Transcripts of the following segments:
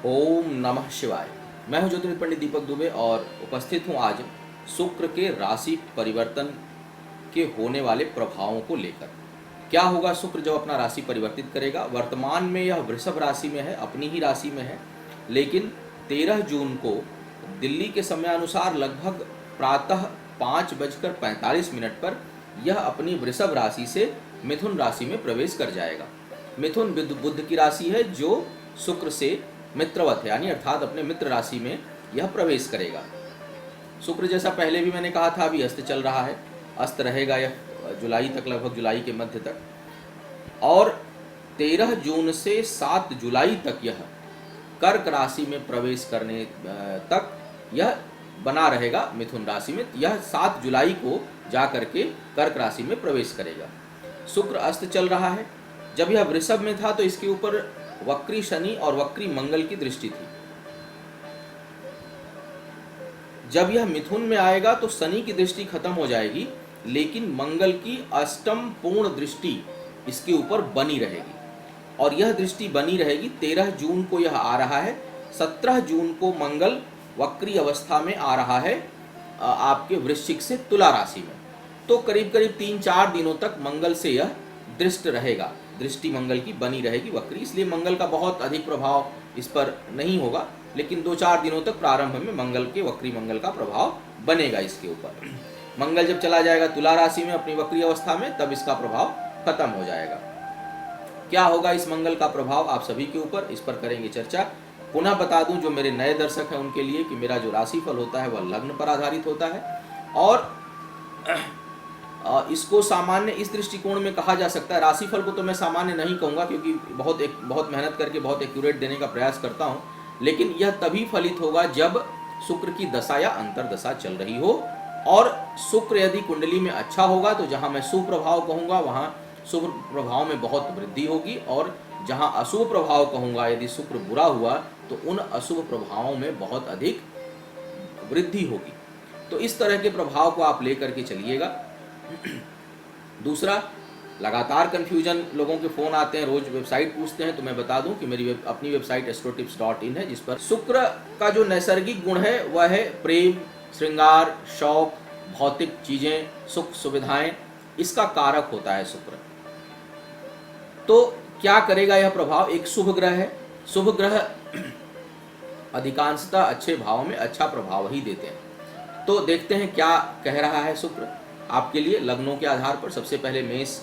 ओम नमः शिवाय। मैं हूं ज्योतिर्विद पंडित दीपक दुबे और उपस्थित हूं आज शुक्र के राशि परिवर्तन के होने वाले प्रभावों को लेकर। क्या होगा शुक्र जब अपना राशि परिवर्तित करेगा। वर्तमान में यह वृषभ राशि में है, अपनी ही राशि में है, लेकिन 13 जून को दिल्ली के समय अनुसार लगभग प्रातः 5:45 पर यह अपनी वृषभ राशि से मिथुन राशि में प्रवेश कर जाएगा। मिथुन बुध की राशि है जो शुक्र से मित्रवत है, यानी अर्थात अपने मित्र राशि में यह प्रवेश करेगा। शुक्र जैसा पहले भी मैंने कहा था, अभी अस्त चल रहा है, अस्त रहेगा यह जुलाई तक, लगभग जुलाई के मध्य तक। और 13 जून से 7 जुलाई तक यह कर्क राशि में प्रवेश करने तक यह बना रहेगा मिथुन राशि में। यह 7 जुलाई को जा करके कर्क राशि में प्रवेश करेगा। शुक्र अस्त चल रहा है। जब यह वृषभ में था तो इसके ऊपर वक्री शनि और वक्री मंगल की दृष्टि थी। जब यह मिथुन में आएगा तो शनि की दृष्टि खत्म हो जाएगी, लेकिन मंगल की अष्टम पूर्ण दृष्टि इसके ऊपर बनी रहेगी और यह दृष्टि बनी रहेगी। 13 जून को यह आ रहा है, 17 जून को मंगल वक्री अवस्था में आ रहा है आपके वृश्चिक से तुला राशि में। तो करीब करीब 3-4 दिनों तक मंगल से यह दृष्ट रहेगा, दृष्टि मंगल की बनी रहेगी वक्री, इसलिए मंगल का बहुत अधिक प्रभाव इस पर नहीं होगा, लेकिन 2-4 दिनों तक प्रारंभ में मंगल के वक्री मंगल का प्रभाव बनेगा इसके ऊपर। मंगल जब चला जाएगा तुला राशि में अपनी वक्री अवस्था में, तब इसका प्रभाव खत्म हो जाएगा। क्या होगा इस मंगल का प्रभाव आप सभी के ऊपर, इस पर करेंगे चर्चा। पुनः बता दूं जो मेरे नए दर्शक हैं उनके लिए कि मेरा जो राशिफल होता है वह लग्न पर आधारित होता है और इसको सामान्य इस दृष्टिकोण में कहा जा सकता है। राशिफल को तो मैं सामान्य नहीं कहूँगा क्योंकि बहुत मेहनत करके बहुत एक्यूरेट देने का प्रयास करता हूँ, लेकिन यह तभी फलित होगा जब शुक्र की दशा या अंतर्दशा चल रही हो और शुक्र यदि कुंडली में अच्छा होगा तो जहाँ मैं शुभ प्रभाव कहूँगा वहाँ शुभ प्रभाव में बहुत वृद्धि होगी, और जहाँ अशुभ प्रभाव कहूँगा यदि शुक्र बुरा हुआ तो उन अशुभ प्रभावों में बहुत अधिक वृद्धि होगी। तो इस तरह के प्रभाव को आप लेकर के चलिएगा। दूसरा, लगातार कंफ्यूजन लोगों के फोन आते हैं, रोज वेबसाइट पूछते हैं, तो मैं बता दूं कि मेरी अपनी वेबसाइट astrotips.in है, जिस पर शुक्र का जो नैसर्गिक गुण है वह है प्रेम, श्रृंगार, शौक, भौतिक चीजें, सुख सुविधाएं, इसका कारक होता है शुक्र। तो क्या करेगा यह प्रभाव? एक शुभ ग्रह है। शुभ ग्रह अधिकांशतः अच्छे भाव में अच्छा प्रभाव ही देते हैं। तो देखते हैं क्या कह रहा है शुक्र आपके लिए लग्नों के आधार पर। सबसे पहले मेष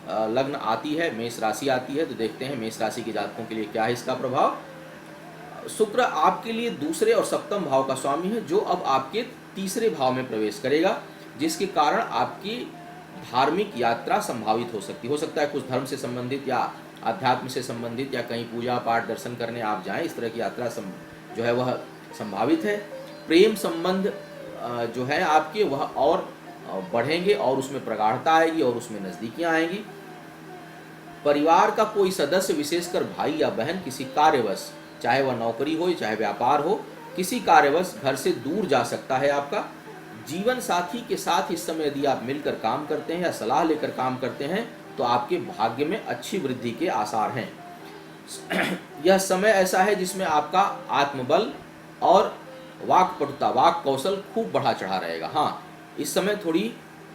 लग्न आती है, मेष राशि आती है, तो देखते हैं मेष राशि के जातकों के लिए क्या है इसका प्रभाव। शुक्र आपके लिए दूसरे और सप्तम भाव का स्वामी है, जो अब आपके तीसरे भाव में प्रवेश करेगा, जिसके कारण आपकी धार्मिक यात्रा संभावित हो सकता है कुछ धर्म से संबंधित या अध्यात्म से संबंधित या कहीं पूजा पाठ दर्शन करने आप जाएं, इस तरह की यात्रा जो है वह संभावित है। प्रेम संबंध जो है आपके वह और बढ़ेंगे और उसमें प्रगाढ़ता आएगी और उसमें नजदीकियां आएंगी। परिवार का कोई सदस्य, विशेषकर भाई या बहन, किसी कार्यवश, चाहे वह नौकरी हो चाहे व्यापार हो, किसी कार्यवश घर से दूर जा सकता है आपका। जीवन साथी के साथ इस समय यदि आप मिलकर काम करते हैं या सलाह लेकर काम करते हैं तो आपके भाग्य में अच्छी वृद्धि के आसार हैं। यह समय ऐसा है जिसमें आपका आत्मबल और वाक्पटुता, वाक कौशल खूब बढ़ा चढ़ा रहेगा। हाँ, इस समय थोड़ी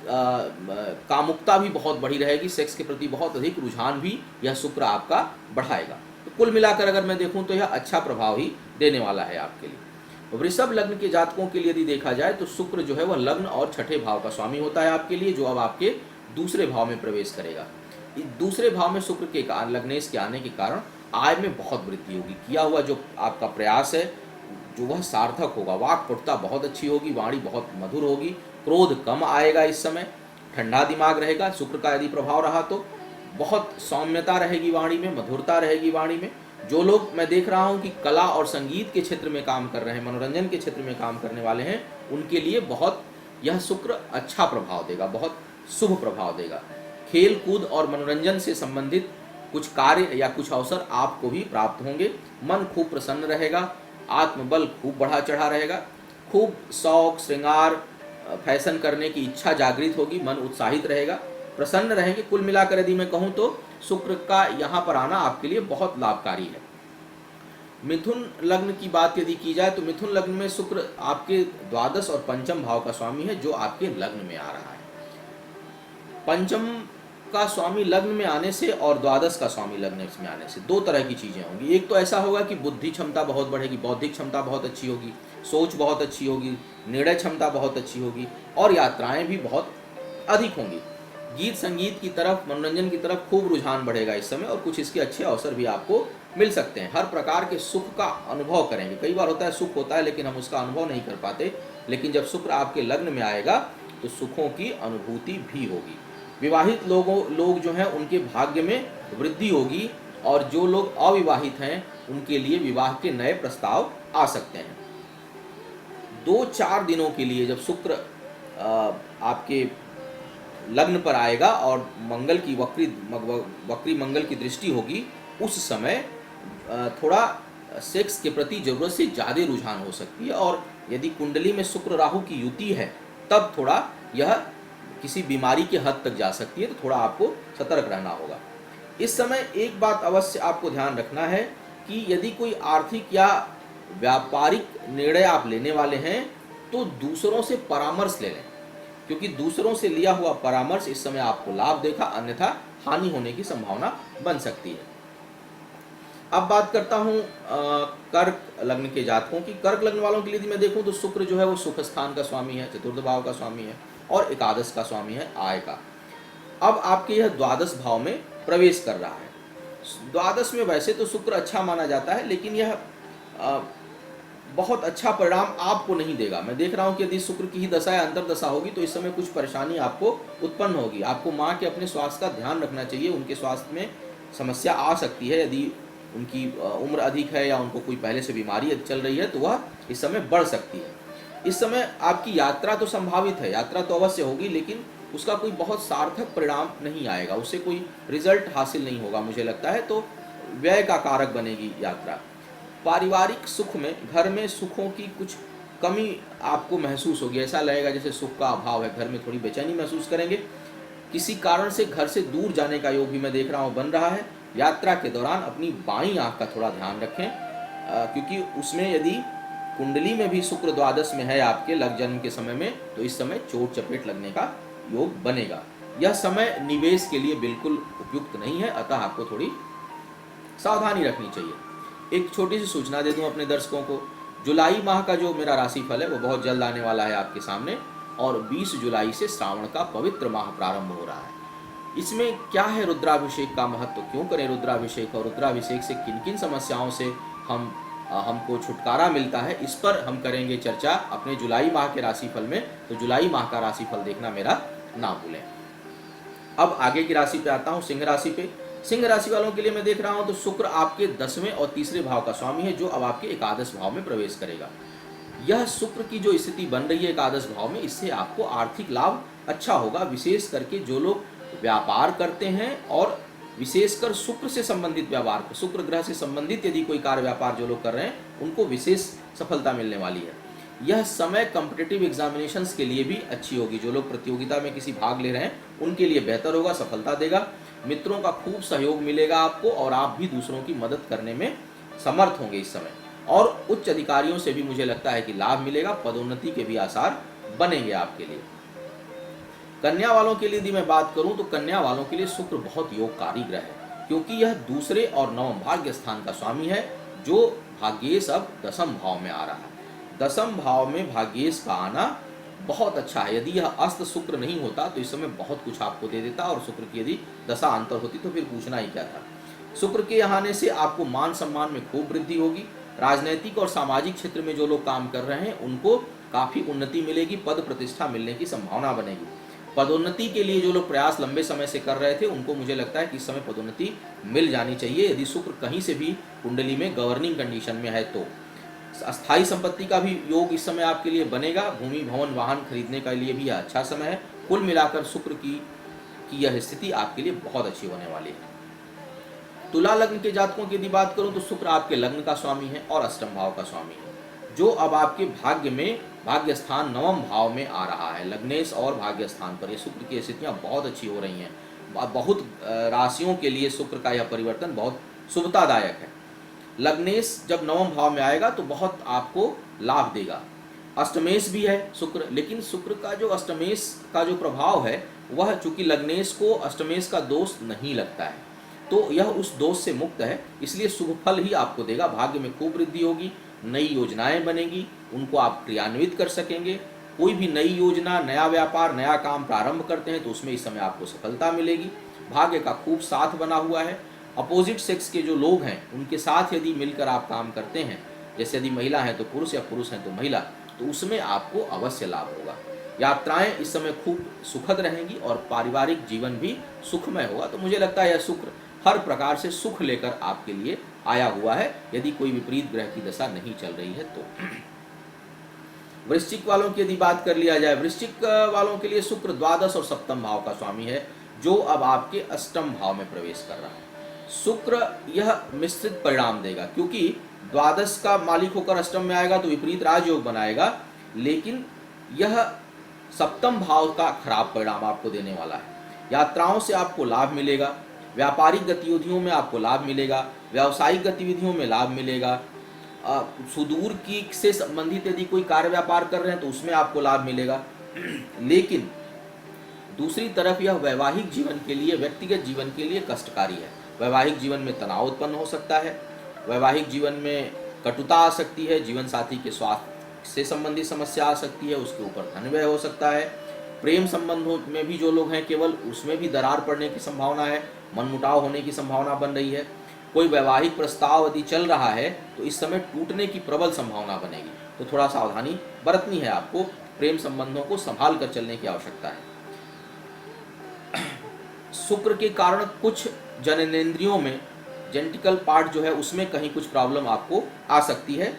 कामुकता भी बहुत बढ़ी रहेगी, सेक्स के प्रति बहुत अधिक रुझान भी यह शुक्र आपका बढ़ाएगा। तो कुल मिलाकर अगर मैं देखूं तो यह अच्छा प्रभाव ही देने वाला है आपके लिए। वृषभ लग्न के जातकों के लिए यदि देखा जाए तो शुक्र जो है वह लग्न और छठे भाव का स्वामी होता है आपके लिए, जो अब आपके दूसरे भाव में प्रवेश करेगा। दूसरे भाव में शुक्र के लग्नेश के आने के कारण आय में बहुत वृद्धि होगी। किया हुआ जो आपका प्रयास है जो वह सार्थक होगा। वाक्पटुता बहुत अच्छी होगी, वाणी बहुत मधुर होगी, क्रोध कम आएगा इस समय, ठंडा दिमाग रहेगा। शुक्र का यदि प्रभाव रहा तो बहुत सौम्यता रहेगी वाणी में, मधुरता रहेगी वाणी में। जो लोग मैं देख रहा हूँ कि कला और संगीत के क्षेत्र में काम कर रहे हैं, मनोरंजन के क्षेत्र में काम करने वाले हैं, उनके लिए बहुत यह शुक्र अच्छा प्रभाव देगा, बहुत शुभ प्रभाव देगा। खेल कूद और मनोरंजन से संबंधित कुछ कार्य या कुछ अवसर आपको भी प्राप्त होंगे। मन खूब प्रसन्न रहेगा, आत्मबल खूब बढ़ा चढ़ा रहेगा, खूब शौक, श्रृंगार, फैशन करने की इच्छा जागृत होगी, मन उत्साहित रहेगा, प्रसन्न रहेंगे। कुल मिलाकर यदि मैं कहूँ तो शुक्र का यहाँ पर आना आपके लिए बहुत लाभकारी है। मिथुन लग्न की बात यदि की जाए तो मिथुन लग्न में शुक्र आपके द्वादश और पंचम भाव का स्वामी है, जो आपके लग्न में आ रहा है। पंचम का स्वामी लग्न में आने से और द्वादश का स्वामी लग्न में आने से दो तरह की चीज़ें होंगी। एक तो ऐसा होगा कि बुद्धि क्षमता बहुत बढ़ेगी, बौद्धिक क्षमता बहुत अच्छी होगी, सोच बहुत अच्छी होगी, निर्णय क्षमता बहुत अच्छी होगी और यात्राएं भी बहुत अधिक होंगी। गीत संगीत की तरफ, मनोरंजन की तरफ खूब रुझान बढ़ेगा इस समय और कुछ इसके अच्छे अवसर भी आपको मिल सकते हैं। हर प्रकार के सुख का अनुभव करेंगे। कई बार होता है सुख होता है लेकिन हम उसका अनुभव नहीं कर पाते, लेकिन जब शुक्र आपके लग्न में आएगा तो सुखों की अनुभूति भी होगी। विवाहित लोग जो हैं उनके भाग्य में वृद्धि होगी और जो लोग अविवाहित हैं उनके लिए विवाह के नए प्रस्ताव आ सकते हैं। 2-4 दिनों के लिए जब शुक्र आपके लग्न पर आएगा और मंगल की वक्री मंगल की दृष्टि होगी, उस समय थोड़ा सेक्स के प्रति ज़रूरत से ज़्यादा रुझान हो सकती है और यदि कुंडली में शुक्र राहु की युति है तब थोड़ा यह किसी बीमारी के हद तक जा सकती है, तो थोड़ा आपको सतर्क रहना होगा। इस समय एक बात अवश्य आपको ध्यान रखना है कि यदि कोई आर्थिक या व्यापारिक निर्णय आप लेने वाले हैं तो दूसरों से परामर्श ले लें, क्योंकि दूसरों से लिया हुआ परामर्श इस समय आपको लाभ देगा, अन्यथा हानि होने की संभावना बन सकती है। अब बात करता हूँ कर्क लग्न के जातकों की। कर्क लग्न वालों के लिए यदि मैं देखूँ तो शुक्र जो है वो सुख स्थान का स्वामी है, चतुर्थ भाव का स्वामी है और एकादश का स्वामी है, आय का। अब आपके यह द्वादश भाव में प्रवेश कर रहा है। द्वादश में वैसे तो शुक्र अच्छा माना जाता है, लेकिन यह बहुत अच्छा परिणाम आपको नहीं देगा। मैं देख रहा हूँ कि यदि शुक्र की ही दशा या अंतर्दशा होगी तो इस समय कुछ परेशानी आपको उत्पन्न होगी। आपको माँ के अपने स्वास्थ्य का ध्यान रखना चाहिए। उनके स्वास्थ्य में समस्या आ सकती है, यदि उनकी उम्र अधिक है या उनको कोई पहले से बीमारी चल रही है तो वह इस समय बढ़ सकती है। इस समय आपकी यात्रा तो संभावित है, यात्रा तो अवश्य होगी, लेकिन उसका कोई बहुत सार्थक परिणाम नहीं आएगा, उससे कोई रिजल्ट हासिल नहीं होगा मुझे लगता है, तो व्यय का कारक बनेगी यात्रा। पारिवारिक सुख में, घर में सुखों की कुछ कमी आपको महसूस होगी। ऐसा लगेगा जैसे सुख का अभाव है, घर में थोड़ी बेचैनी महसूस करेंगे। किसी कारण से घर से दूर जाने का योग भी मैं देख रहा हूँ बन रहा है। यात्रा के दौरान अपनी बाईं आंख का थोड़ा ध्यान रखें, क्योंकि उसमें यदि कुंडली में भी शुक्र द्वादश में है आपके लग जन्म के समय में, तो इस समय चोट चपेट लगने का योग बनेगा। यह समय निवेश के लिए बिल्कुल उपयुक्त नहीं है, अतः आपको थोड़ी सावधानी रखनी चाहिए। एक छोटी सी सूचना दे दूं अपने दर्शकों को, जुलाई माह का जो मेरा राशिफल है वो बहुत जल्द आने वाला है आपके सामने, और 20 जुलाई से श्रावण का पवित्र माह प्रारंभ हो रहा है। इसमें क्या है रुद्राभिषेक का महत्व, क्यों करें रुद्राभिषेक और रुद्राभिषेक से किन किन समस्याओं से हमको छुटकारा मिलता है, इस पर हम करेंगे चर्चा अपने जुलाई माह के राशिफल में। तो जुलाई माह का राशिफल देखना मेरा ना भूलें। अब आगे की राशि पे आता हूँ, सिंह राशि पे। सिंह राशि वालों के लिए मैं देख रहा हूँ तो शुक्र आपके 10वें और तीसरे भाव का स्वामी है, जो अब आपके एकादश भाव में प्रवेश करेगा। यह शुक्र की जो स्थिति बन रही है एकादश भाव में, इससे आपको आर्थिक लाभ अच्छा होगा। विशेष करके जो लोग व्यापार करते हैं और विशेषकर शुक्र से संबंधित व्यापार, शुक्र ग्रह से संबंधित यदि कोई कार्य व्यापार जो लोग कर रहे हैं, उनको विशेष सफलता मिलने वाली है। यह समय कॉम्पिटिटिव एग्जामिनेशंस के लिए भी अच्छी होगी। जो लोग प्रतियोगिता में किसी भाग ले रहे हैं उनके लिए बेहतर होगा, सफलता देगा। मित्रों का खूब सहयोग मिलेगा आपको और आप भी दूसरों की मदद करने में समर्थ होंगे इस समय। और उच्च अधिकारियों से भी मुझे लगता है कि लाभ मिलेगा, पदोन्नति के भी आसार बनेंगे आपके लिए। कन्या वालों के लिए यदि मैं बात करूं तो कन्या वालों के लिए शुक्र बहुत योगकारी ग्रह है, क्योंकि यह दूसरे और नवम भाग्य स्थान का स्वामी है, जो भाग्येश अब दसम भाव में आ रहा है। दसम भाव में भाग्येश का आना बहुत अच्छा है। यदि यह अस्त शुक्र नहीं होता तो इस समय बहुत कुछ आपको दे देता, और शुक्र की यदि दशा अंतर होती तो फिर पूछना ही क्या था। शुक्र के यहाँ आने से आपको मान सम्मान में खूब वृद्धि होगी। राजनैतिक और सामाजिक क्षेत्र में जो लोग काम कर रहे हैं उनको काफ़ी उन्नति मिलेगी, पद प्रतिष्ठा मिलने की संभावना बनेगी। पदोन्नति के लिए जो लोग प्रयास लंबे समय से कर रहे थे उनको मुझे लगता है कि इस समय पदोन्नति मिल जानी चाहिए, यदि शुक्र कहीं से भी कुंडली में गवर्निंग कंडीशन में है तो। अस्थायी संपत्ति का भी योग इस समय आपके लिए बनेगा। भूमि भवन वाहन खरीदने के लिए भी यह अच्छा समय है। कुल मिलाकर शुक्र की यह स्थिति आपके लिए बहुत अच्छी होने वाली है। तुला लग्न के जातकों की यदि बात करूं तो शुक्र आपके लग्न का स्वामी है और अष्टम भाव का स्वामी है, जो अब आपके भाग्य में भाग्य स्थान नवम भाव में आ रहा है। लग्नेश और भाग्य स्थान पर ये शुक्र की स्थितियां बहुत अच्छी हो रही हैं। बहुत राशियों के लिए शुक्र का यह परिवर्तन बहुत शुभतादायक है। लग्नेश जब नवम भाव में आएगा तो बहुत आपको लाभ देगा। अष्टमेश भी है शुक्र, लेकिन शुक्र का जो अष्टमेश का जो प्रभाव है वह चूंकि लग्नेश को अष्टमेश का दोष नहीं लगता है, तो यह उस दोष से मुक्त है, इसलिए शुभ फल ही आपको देगा। भाग्य में खूब वृद्धि होगी, नई योजनाएं बनेगी, उनको आप क्रियान्वित कर सकेंगे। कोई भी नई योजना, नया व्यापार, नया काम प्रारंभ करते हैं तो उसमें इस समय आपको सफलता मिलेगी। भाग्य का खूब साथ बना हुआ है। अपोजिट सेक्स के जो लोग हैं उनके साथ यदि मिलकर आप काम करते हैं, जैसे यदि महिला हैं तो पुरुष या पुरुष हैं तो महिला, तो उसमें आपको अवश्य लाभ होगा। यात्राएं इस समय खूब सुखद रहेंगी और पारिवारिक जीवन भी सुखमय होगा। तो मुझे लगता है यह शुक्र हर प्रकार से सुख लेकर आपके लिए आया हुआ है, यदि कोई विपरीत ग्रह की दशा नहीं चल रही है तो। वृश्चिक वालों की यदि बात कर लिया जाए, वृश्चिक वालों के लिए शुक्र द्वादश और सप्तम भाव का स्वामी है, जो अब आपके अष्टम भाव में प्रवेश कर रहा है। शुक्र यह मिश्रित परिणाम देगा, क्योंकि द्वादश का मालिक होकर अष्टम में आएगा तो विपरीत राजयोग बनाएगा, लेकिन यह सप्तम भाव का खराब परिणाम आपको देने वाला है। यात्राओं से आपको लाभ मिलेगा, व्यापारिक गतिविधियों में आपको लाभ मिलेगा, व्यावसायिक गतिविधियों में लाभ मिलेगा, सुदूर की से संबंधित यदि कोई कार्य व्यापार कर रहे हैं तो उसमें आपको लाभ मिलेगा। लेकिन दूसरी तरफ यह वैवाहिक जीवन के लिए, व्यक्तिगत जीवन के लिए कष्टकारी है। वैवाहिक जीवन में तनाव उत्पन्न हो सकता है, वैवाहिक जीवन में कटुता आ सकती है, जीवन साथी के स्वास्थ्य से संबंधित समस्या आ सकती है, उसके ऊपर धन व्यय हो सकता है। प्रेम संबंधों में भी जो लोग हैं केवल उसमें भी दरार पड़ने की संभावना है, मनमुटाव होने की संभावना बन रही है। कोई वैवाहिक प्रस्ताव यदि चल रहा है तो इस समय टूटने की प्रबल संभावना बनेगी, तो थोड़ा सावधानी बरतनी है आपको। प्रेम संबंधों को संभाल कर चलने की आवश्यकता है। शुक्र के कारण कुछ जननेंद्रियों में, जेनेटिकल पार्ट जो है उसमें कहीं कुछ प्रॉब्लम आपको आ सकती है।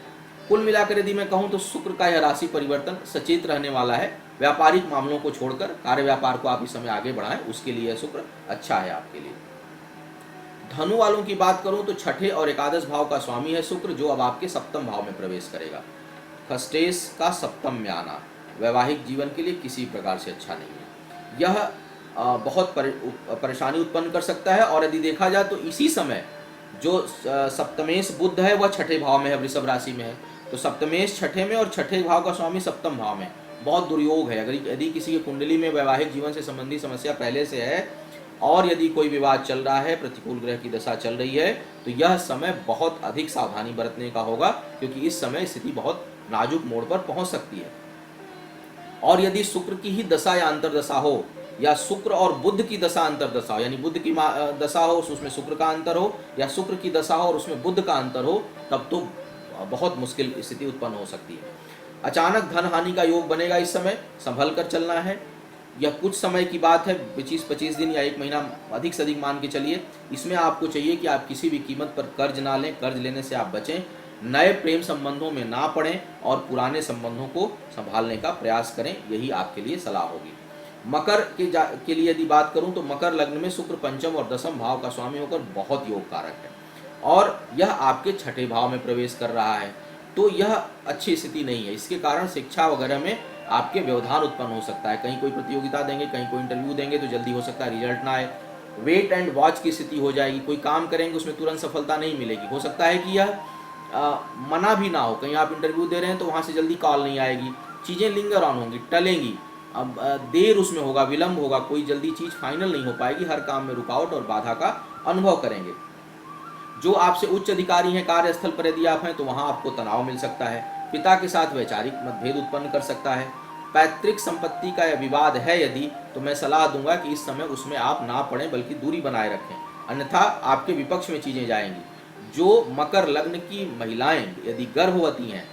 कुल मिलाकर यदि मैं कहूँ तो शुक्र का यह राशि परिवर्तन सचेत रहने वाला है। व्यापारिक मामलों को छोड़कर कार्य व्यापार को आप इस समय आगे बढ़ाएं, उसके लिए शुक्र अच्छा है आपके लिए। धनु वालों की बात करूं तो छठे और एकादश भाव का स्वामी है शुक्र, जो अब आपके सप्तम भाव में प्रवेश करेगा। खस्टेश का सप्तम में आना वैवाहिक जीवन के लिए किसी प्रकार से अच्छा नहीं है। यह बहुत परेशानी उत्पन्न कर सकता है। और यदि देखा जाए तो इसी समय जो सप्तमेश बुध है वह छठे भाव में है, वृषभ राशि में है, तो सप्तमेश छठे में और छठे भाव का स्वामी सप्तम भाव में, बहुत दुर्योग है। अगर यदि किसी की कुंडली में वैवाहिक जीवन से संबंधित समस्या पहले से है और यदि कोई विवाद चल रहा है, प्रतिकूल ग्रह की दशा चल रही है, तो यह समय बहुत अधिक सावधानी बरतने का होगा, क्योंकि इस समय स्थिति बहुत नाजुक मोड़ पर पहुंच सकती है। और यदि शुक्र की ही दशा या अंतरदशा हो, या शुक्र और बुध की दशा अंतरदशा हो, यानी बुध की दशा हो उसमें शुक्र का अंतर हो, या शुक्र की दशा हो और उसमें बुध का अंतर हो, तब तो बहुत मुश्किल स्थिति उत्पन्न हो सकती है। अचानक धन हानि का योग बनेगा, इस समय संभल कर चलना है। यह कुछ समय की बात है, 25 दिन या 1 महीना अधिक से अधिक मान के चलिए। इसमें आपको चाहिए कि आप किसी भी कीमत पर कर्ज ना लें, कर्ज लेने से आप बचें, नए प्रेम संबंधों में ना पड़ें और पुराने संबंधों को संभालने का प्रयास करें, यही आपके लिए सलाह होगी। मकर के लिए यदि बात करूं तो मकर लग्न में शुक्र पंचम और दसम भाव का स्वामी होकर बहुत योग कारक है, और यह आपके छठे भाव में प्रवेश कर रहा है, तो यह अच्छी स्थिति नहीं है। इसके कारण शिक्षा वगैरह में आपके व्यवधान उत्पन्न हो सकता है। कहीं कोई प्रतियोगिता देंगे, कहीं कोई इंटरव्यू देंगे तो जल्दी हो सकता है रिजल्ट ना आए, वेट एंड वॉच की स्थिति हो जाएगी। कोई काम करेंगे उसमें तुरंत सफलता नहीं मिलेगी, हो सकता है कि यह मना भी ना हो, कहीं आप इंटरव्यू दे रहे हैं तो वहाँ से जल्दी कॉल नहीं आएगी, चीज़ें लिंगर ऑन होंगी, टलेंगी, अब देर उसमें होगा, विलंब होगा, कोई जल्दी चीज़ फाइनल नहीं हो पाएगी, हर काम में रुकावट और बाधा का अनुभव करेंगे। जो आपसे उच्च अधिकारी हैं कार्यस्थल पर यदि आप हैं तो वहाँ आपको तनाव मिल सकता है। पिता के साथ वैचारिक मतभेद उत्पन्न कर सकता है। पैतृक संपत्ति का यह विवाद है यदि, तो मैं सलाह दूंगा कि इस समय उसमें आप ना पड़ें, बल्कि दूरी बनाए रखें, अन्यथा आपके विपक्ष में चीज़ें जाएंगी। जो मकर लग्न की महिलाएं यदि गर्भवती हैं,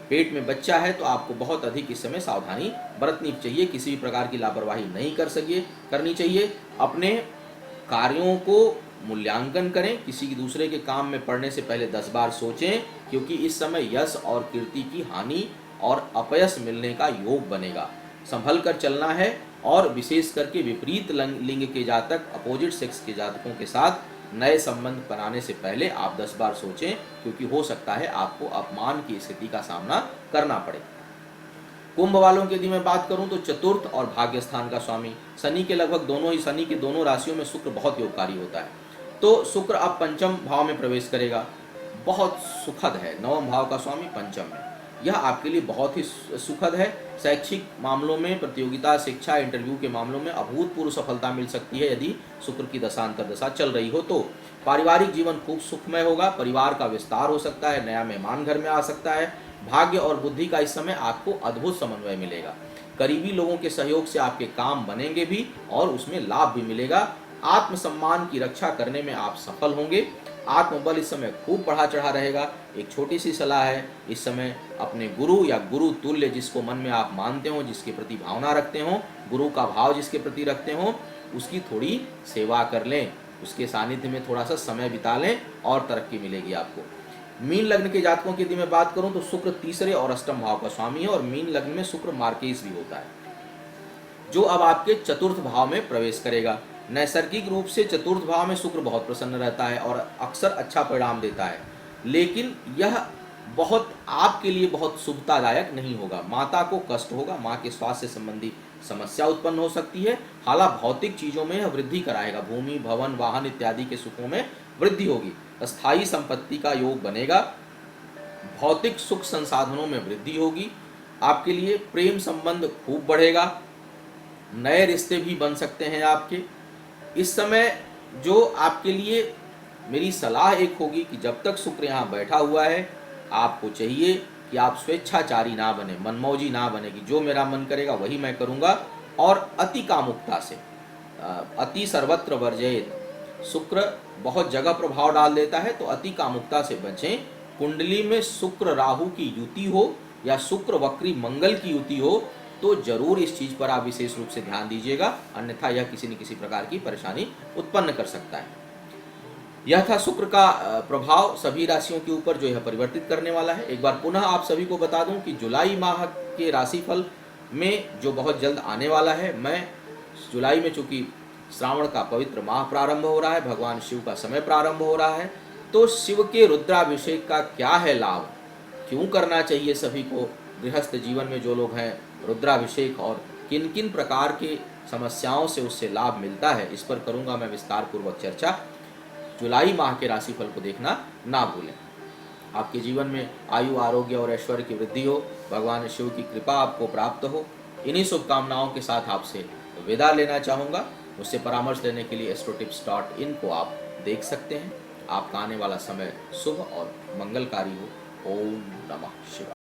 पेट में बच्चा है, तो आपको बहुत अधिक इस समय सावधानी बरतनी चाहिए, किसी भी प्रकार की लापरवाही नहीं करनी चाहिए। अपने कार्यों को मूल्यांकन करें, किसी दूसरे के काम में पड़ने से पहले 10 बार सोचें, क्योंकि इस समय यश और कीर्ति की हानि और अपयश मिलने का योग बनेगा। संभल कर चलना है, और विशेष करके विपरीत लिंग के जातक, अपोजिट सेक्स के जातकों के साथ नए संबंध बनाने से पहले आप 10 बार सोचें, क्योंकि हो सकता है आपको अपमान की स्थिति का सामना करना पड़े। कुंभ वालों की यदि मैं बात करूं तो चतुर्थ और भाग्य स्थान का स्वामी शनि के लगभग शनि के दोनों राशियों में शुक्र बहुत योगकारी होता है, तो शुक्र अब पंचम भाव में प्रवेश करेगा। बहुत सुखद है। नवम भाव का स्वामी पंचम में, यह आपके लिए बहुत ही सुखद है। शैक्षिक मामलों में, प्रतियोगिता, शिक्षा, इंटरव्यू के मामलों में अभूतपूर्व सफलता मिल सकती है यदि शुक्र की दशा अंतर्दशा चल रही हो तो। पारिवारिक जीवन खूब सुखमय होगा, परिवार का विस्तार हो सकता है, नया मेहमान घर में आ सकता है। भाग्य और बुद्धि का इस समय आपको अद्भुत समन्वय मिलेगा। करीबी लोगों के सहयोग से आपके काम बनेंगे भी और उसमें लाभ भी मिलेगा। आत्मसम्मान की रक्षा करने में आप सफल होंगे। आत्मबल इस समय खूब बढ़ा चढ़ा रहेगा। एक छोटी सी सलाह है, इस समय अपने गुरु या गुरु तुल्य जिसको मन में आप मानते हो, जिसके प्रति भावना रखते हो, गुरु का भाव जिसके प्रति रखते हो, उसकी थोड़ी सेवा कर लें, उसके सानिध्य में थोड़ा सा समय बिता लें और तरक्की मिलेगी आपको। मीन लग्न के जातकों की यदि मैं बात करूं तो शुक्र तीसरे और अष्टम भाव का स्वामी है और मीन लग्न में शुक्र मार्केश भी होता है, जो अब आपके चतुर्थ भाव में प्रवेश करेगा। नैसर्गिक रूप से चतुर्थ भाव में शुक्र बहुत प्रसन्न रहता है और अक्सर अच्छा परिणाम देता है, लेकिन यह बहुत आपके लिए बहुत शुभतादायक नहीं होगा। माता को कष्ट होगा, माँ के स्वास्थ्य संबंधी समस्या उत्पन्न हो सकती है। हालांकि भौतिक चीजों में यह वृद्धि कराएगा, भूमि, भवन, वाहन इत्यादि के सुखों में वृद्धि होगी। स्थायी संपत्ति का योग बनेगा, भौतिक सुख संसाधनों में वृद्धि होगी। आपके लिए प्रेम संबंध खूब बढ़ेगा, नए रिश्ते भी बन सकते हैं आपके। इस समय जो आपके लिए मेरी सलाह एक होगी कि जब तक शुक्र यहाँ बैठा हुआ है, आपको चाहिए कि आप स्वेच्छाचारी ना बने, मनमौजी ना बने कि जो मेरा मन करेगा वही मैं करूँगा, और अति कामुकता से, अति सर्वत्र वर्जयेत। शुक्र बहुत जगह प्रभाव डाल देता है, तो अति कामुकता से बचें। कुंडली में शुक्र राहु की युति हो या शुक्र वक्री मंगल की युति हो तो जरूर इस चीज पर आप विशेष रूप से ध्यान दीजिएगा, अन्यथा यह किसी न किसी प्रकार की परेशानी उत्पन्न कर सकता है। यह था शुक्र का प्रभाव सभी राशियों के ऊपर जो यह परिवर्तित करने वाला है। एक बार पुनः आप सभी को बता दूं कि जुलाई माह के राशिफल में जो बहुत जल्द आने वाला है, मैं जुलाई में चूंकि श्रावण का पवित्र माह प्रारंभ हो रहा है, भगवान शिव का समय प्रारंभ हो रहा है, तो शिव के रुद्राभिषेक का क्या है लाभ, क्यों करना चाहिए सभी को, गृहस्थ जीवन में जो लोग हैं रुद्राभिषेक, और किन किन प्रकार के समस्याओं से उससे लाभ मिलता है, इस पर करूंगा मैं विस्तार पूर्वक चर्चा। जुलाई माह के राशिफल को देखना ना भूलें। आपके जीवन में आयु, आरोग्य और ऐश्वर्य की वृद्धि हो, भगवान शिव की कृपा आपको प्राप्त हो, इन्हीं शुभकामनाओं के साथ आपसे विदा लेना चाहूँगा। मुझसे परामर्श लेने के लिए astrotips.in को आप देख सकते हैं। आपका आने वाला समय शुभ और मंगलकारी हो। ओम नमः शिवाय।